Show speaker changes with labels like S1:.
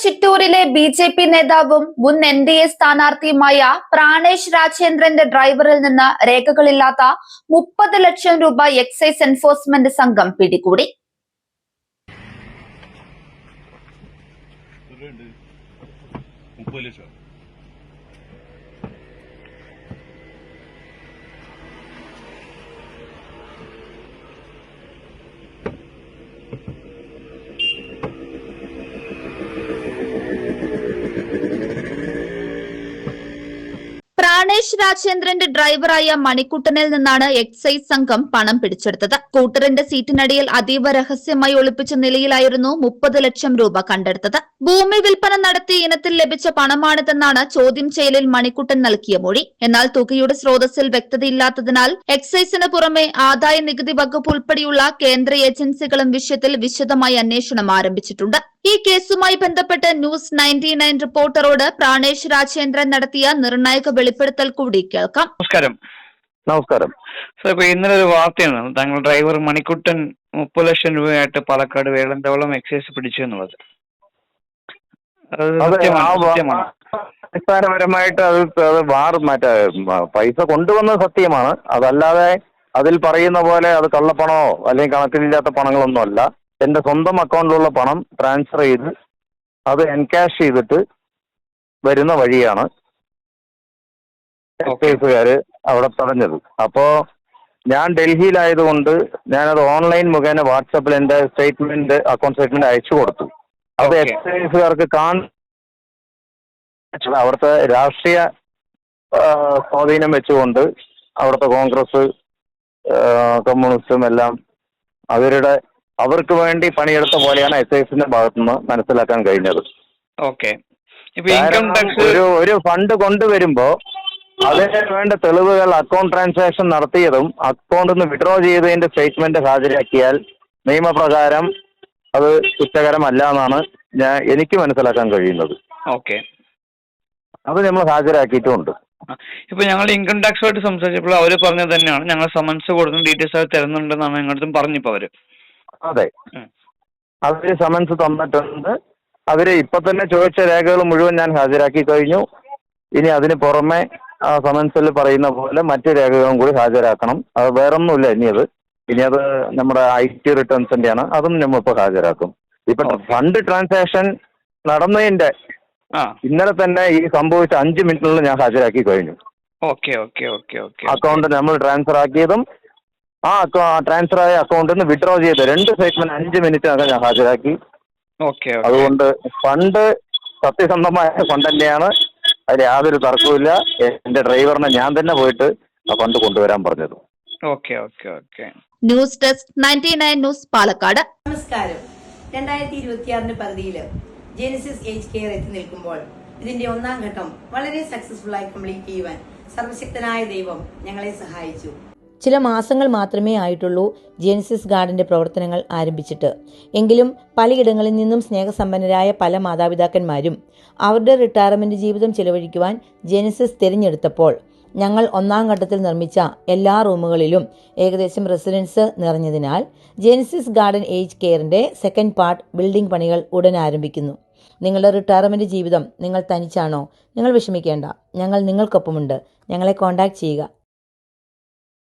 S1: ചിറ്റൂരിലെ BJP. നേതാവും മുൻ NDA സ്ഥാനാർത്ഥിയുമായ Pranesh രാജേന്ദ്രന്റെ ഡ്രൈവറിൽ നിന്ന് രേഖകളില്ലാത്ത 30 ലക്ഷം രൂപ എക്സൈസ് എൻഫോഴ്സ്മെന്റ് സംഘം പിടികൂടി. പ്രാണേഷ് രാജേന്ദ്രന്റെ ഡ്രൈവറായ മണിക്കുട്ടനിൽ നിന്നാണ് എക്സൈസ് സംഘം പണം പിടിച്ചെടുത്തത്. സ്കൂട്ടറിന്റെ സീറ്റിനടിയിൽ അതീവ രഹസ്യമായി ഒളിപ്പിച്ച നിലയിലായിരുന്നു 30 ലക്ഷം രൂപ കണ്ടെടുത്തത്. ഭൂമി വിൽപ്പന നടത്തിയ ഇനത്തിൽ ലഭിച്ച പണമാണിതെന്നാണ് ചോദ്യം ചെയ്യലിൽ മണിക്കുട്ടൻ നൽകിയ മൊഴി. എന്നാൽ തുകയുടെ സ്രോതസ്സിൽ വ്യക്തതയില്ലാത്തതിനാൽ എക്സൈസിന് പുറമെ ആദായ നികുതി വകുപ്പ് ഉൾപ്പെടെയുള്ള കേന്ദ്ര ഏജൻസികളും വിഷയത്തിൽ വിശദമായി അന്വേഷണം ആരംഭിച്ചിട്ടുണ്ട്. ഈ കേസുമായി ബന്ധപ്പെട്ട് ന്യൂസ് 99 റിപ്പോർട്ടറോട് പ്രാണേഷ് രാജേന്ദ്രൻ നടത്തിയ നിർണായക വെളിപ്പെടുത്തൽ കൂടി കേൾക്കാം.
S2: നമസ്കാരം സാർ, ഇന്നലെ ഒരു വാർത്തയാണ് താങ്കൾ ഡ്രൈവർ മണിക്കുട്ടൻ 30 ലക്ഷം രൂപയായിട്ട് പാലക്കാട് വേളന്തോളം എക്സൈസ് പിടിച്ചു എന്നുള്ളത്.
S3: അടിസ്ഥാനപരമായിട്ട് മറ്റേ പൈസ കൊണ്ടുവന്നത് സത്യമാണ്. അതല്ലാതെ അതിൽ പറയുന്ന പോലെ അത് കള്ളപ്പണമോ അല്ലെങ്കിൽ കണക്കിലില്ലാത്ത പണങ്ങളൊന്നും അല്ല. എന്റെ സ്വന്തം അക്കൗണ്ടിലുള്ള പണം ട്രാൻസ്ഫർ ചെയ്ത് അത് എൻകാഷ് ചെയ്തിട്ട് വരുന്ന വഴിയാണ് എക്സൈസുകാര് അവിടെ തടഞ്ഞത്. അപ്പോ ഞാൻ ഡൽഹിയിലായതുകൊണ്ട് ഞാനത് ഓൺലൈൻ മുഖേന വാട്സാപ്പിൽ എന്റെ അക്കൗണ്ട് സ്റ്റേറ്റ്മെന്റ് അയച്ചു കൊടുത്തു. അത് എക്സൈസുകാർക്ക് അവിടുത്തെ രാഷ്ട്രീയ സ്വാധീനം വെച്ചുകൊണ്ട് അവിടുത്തെ കോൺഗ്രസ് കമ്മ്യൂണിസ്റ്റും എല്ലാം അവർക്ക് വേണ്ടി പണിയെടുത്ത പോലെയാണ് എക്സൈസിന്റെ ഭാഗത്തുനിന്ന് മനസ്സിലാക്കാൻ കഴിഞ്ഞത്. ഒരു ഫണ്ട് കൊണ്ടുവരുമ്പോ അതിന് വേണ്ട തെളിവുകൾ അക്കൗണ്ട് ട്രാൻസാക്ഷൻ നടത്തിയതും അക്കൗണ്ടിൽ നിന്ന് വിഡ്രോ ചെയ്തതിന്റെ സ്റ്റേറ്റ്മെന്റ് ഹാജരാക്കിയാൽ നിയമപ്രകാരം അത് കുറ്റകരമല്ല എന്നാണ് എനിക്ക് മനസ്സിലാക്കാൻ കഴിയുന്നത്. അത് നമ്മൾ ഹാജരാക്കിയിട്ടുമുണ്ട്.
S2: ഇപ്പൊ ഞങ്ങൾ ഇൻകം ടാക്സുമായിട്ട് സംസാരിച്ചപ്പോൾ അവര് പറഞ്ഞത് തന്നെയാണ്, ഞങ്ങൾ സമൻസ് കൊടുക്കുന്ന ഡീറ്റെയിൽസ് അവർ തരുന്നുണ്ടെന്നാണ് ഞങ്ങളുടെ പറഞ്ഞിപ്പോ അവര്.
S3: അതെ, അവര് സമൻസ് തന്നിട്ടുണ്ട്. അവര് ഇപ്പൊ തന്നെ ചോദിച്ച രേഖകൾ മുഴുവൻ ഞാൻ ഹാജരാക്കി കഴിഞ്ഞു. ഇനി അതിന് പുറമെ ആ സമൻസിൽ പറയുന്ന പോലെ മറ്റു രേഖകളും കൂടി ഹാജരാക്കണം. അത് വേറൊന്നുമില്ല. ഇനി അത് നമ്മുടെ IT റിട്ടേൺസിന്റെ ആണ്. അതും നമ്മളിപ്പോ ഹാജരാക്കും. ഇപ്പൊ ഫണ്ട് ട്രാൻസാക്ഷൻ നടന്നതിന്റെ ഇന്നലെ തന്നെ ഈ സംഭവിച്ച 5 മിനിറ്റിനുള്ളിൽ ഞാൻ ഹാജരാക്കി കഴിഞ്ഞു. അക്കൗണ്ട് നമ്മൾ ട്രാൻസ്ഫർ ആക്കിയതും ട്രാൻസ്ഫർ ആയ അക്കൗണ്ടിൽ നിന്ന് വിഡ്രോ ചെയ്ത് 2 സ്റ്റേറ്റ്മെന്റ് 5 മിനിറ്റിനകം ഞാൻ ഹാജരാക്കി. അതുകൊണ്ട് ഫണ്ട് സത്യസന്ധമായ ഫണ്ട് തന്നെയാണ്. അതിൽ യാതൊരു തർക്കവുമില്ല. എന്റെ ഡ്രൈവറിനെ ഞാൻ തന്നെ പോയിട്ട് ആ ഫണ്ട് കൊണ്ടുവരാൻ പറഞ്ഞത്.
S1: News desk 99 news Palakkad.
S4: നമസ്കാരം. 2026 പകുതിയില് ജെനിസിസ് ഏജ് കെയർ എത്തി നിൽക്കുമ്പോൾ ഇതിന്റെ 1ാം ഘട്ടം വളരെ സക്സസ്ഫുൾ ആയി കംപ്ലീറ്റ് ചെയ്യുവാൻ സർവശക്തനായ ദൈവം ഞങ്ങളെ സഹായിച്ചു.
S5: ചില മാസങ്ങൾ മാത്രമേ ആയിട്ടുള്ളൂ ജെനിസിസ് ഗാർഡന്റെ പ്രവർത്തനങ്ങൾ ആരംഭിച്ചിട്ട്. എങ്കിലും പലയിടങ്ങളിൽ നിന്നും സ്നേഹസമ്പന്നരായ പല മാതാപിതാക്കന്മാരും അവരുടെ റിട്ടയർമെന്റ് ജീവിതം ചെലവഴിക്കുവാൻ ജെനിസിസ് തിരഞ്ഞെടുത്തപ്പോൾ ഞങ്ങൾ 1ാം ഘട്ടത്തിൽ നിർമ്മിച്ച എല്ലാ റൂമുകളിലും ഏകദേശം റെസിഡൻസ് നിറഞ്ഞതിനാൽ ജെനിസിസ് ഗാർഡൻ ഏജ് കെയറിന്റെ 2nd പാർട്ട് ബിൽഡിംഗ് പണികൾ ഉടൻ ആരംഭിക്കുന്നു. നിങ്ങളുടെ റിട്ടയർമെന്റ് ജീവിതം നിങ്ങൾ തനിച്ചാണോ? നിങ്ങൾ വിഷമിക്കേണ്ട, ഞങ്ങൾ നിങ്ങൾക്കൊപ്പമുണ്ട്. ഞങ്ങളെ കോൺടാക്ട് ചെയ്യുക.